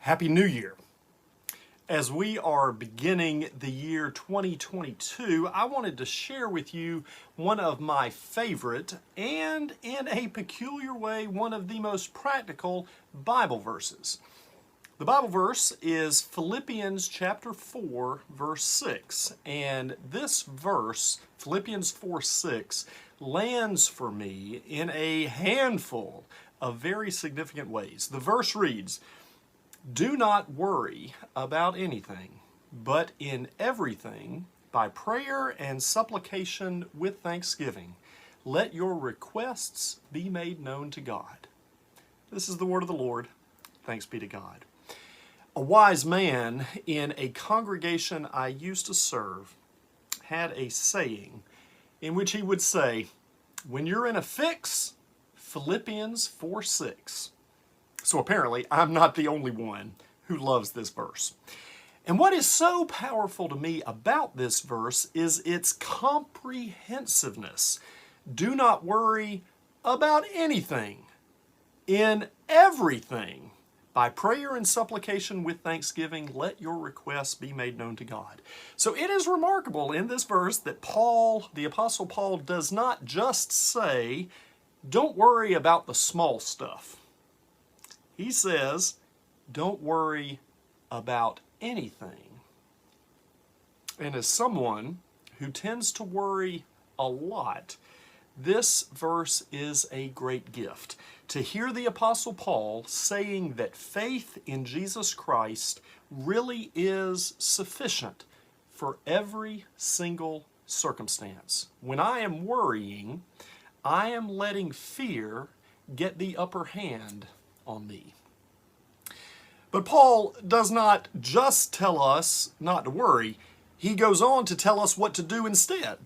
Happy New Year. As we are beginning the year 2022, I wanted to share with you one of my favorite and, in a peculiar way, one of the most practical Bible verses. The Bible verse is Philippians chapter 4, verse 6. And this verse, Philippians 4:6, lands for me in a handful of very significant ways. The verse reads, "Do not worry about anything, but in everything, by prayer and supplication with thanksgiving, let your requests be made known to God." This is the word of the Lord. Thanks be to God. A wise man in a congregation I used to serve had a saying in which he would say, "When you're in a fix, Philippians 4:6. So apparently, I'm not the only one who loves this verse. And what is so powerful to me about this verse is its comprehensiveness. Do not worry about anything. In everything, by prayer and supplication with thanksgiving, let your requests be made known to God. So it is remarkable in this verse that Paul, the Apostle Paul, does not just say, don't worry about the small stuff. He says, don't worry about anything. And as someone who tends to worry a lot, this verse is a great gift. To hear the Apostle Paul saying that faith in Jesus Christ really is sufficient for every single circumstance. When I am worrying, I am letting fear get the upper hand on me. But Paul does not just tell us not to worry. He goes on to tell us what to do instead.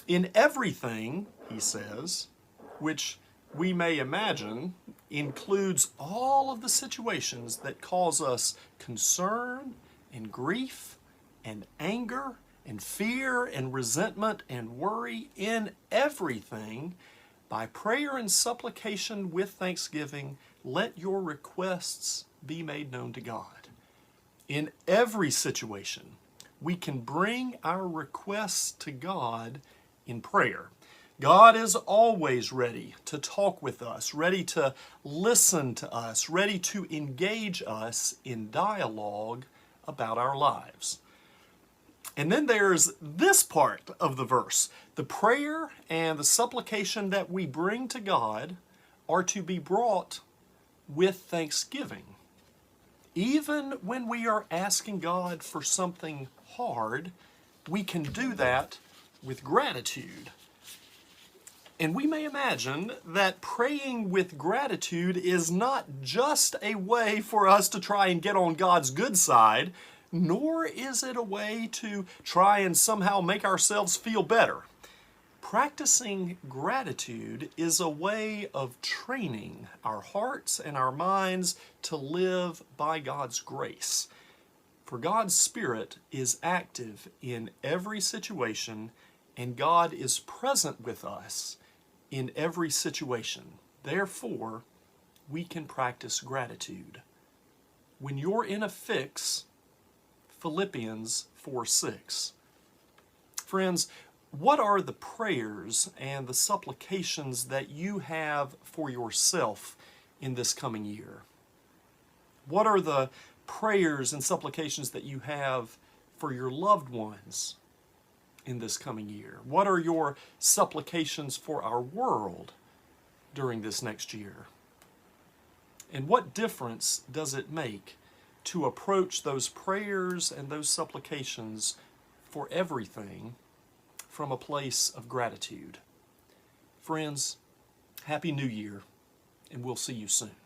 In everything, he says, which we may imagine includes all of the situations that cause us concern and grief and anger and fear and resentment and worry. In everything, by prayer and supplication with thanksgiving, let your requests be made known to God. In every situation, we can bring our requests to God in prayer. God is always ready to talk with us, ready to listen to us, ready to engage us in dialogue about our lives. And then there's this part of the verse. The prayer and the supplication that we bring to God are to be brought with thanksgiving. Even when we are asking God for something hard, we can do that with gratitude. And we may imagine that praying with gratitude is not just a way for us to try and get on God's good side, nor is it a way to try and somehow make ourselves feel better. Practicing gratitude is a way of training our hearts and our minds to live by God's grace. For God's Spirit is active in every situation, and God is present with us in every situation. Therefore, we can practice gratitude. When you're in a fix, Philippians 4:6. Friends, what are the prayers and the supplications that you have for yourself in this coming year? What are the prayers and supplications that you have for your loved ones in this coming year? What are your supplications for our world during this next year? And what difference does it make to approach those prayers and those supplications for everything from a place of gratitude? Friends, Happy New Year, and we'll see you soon.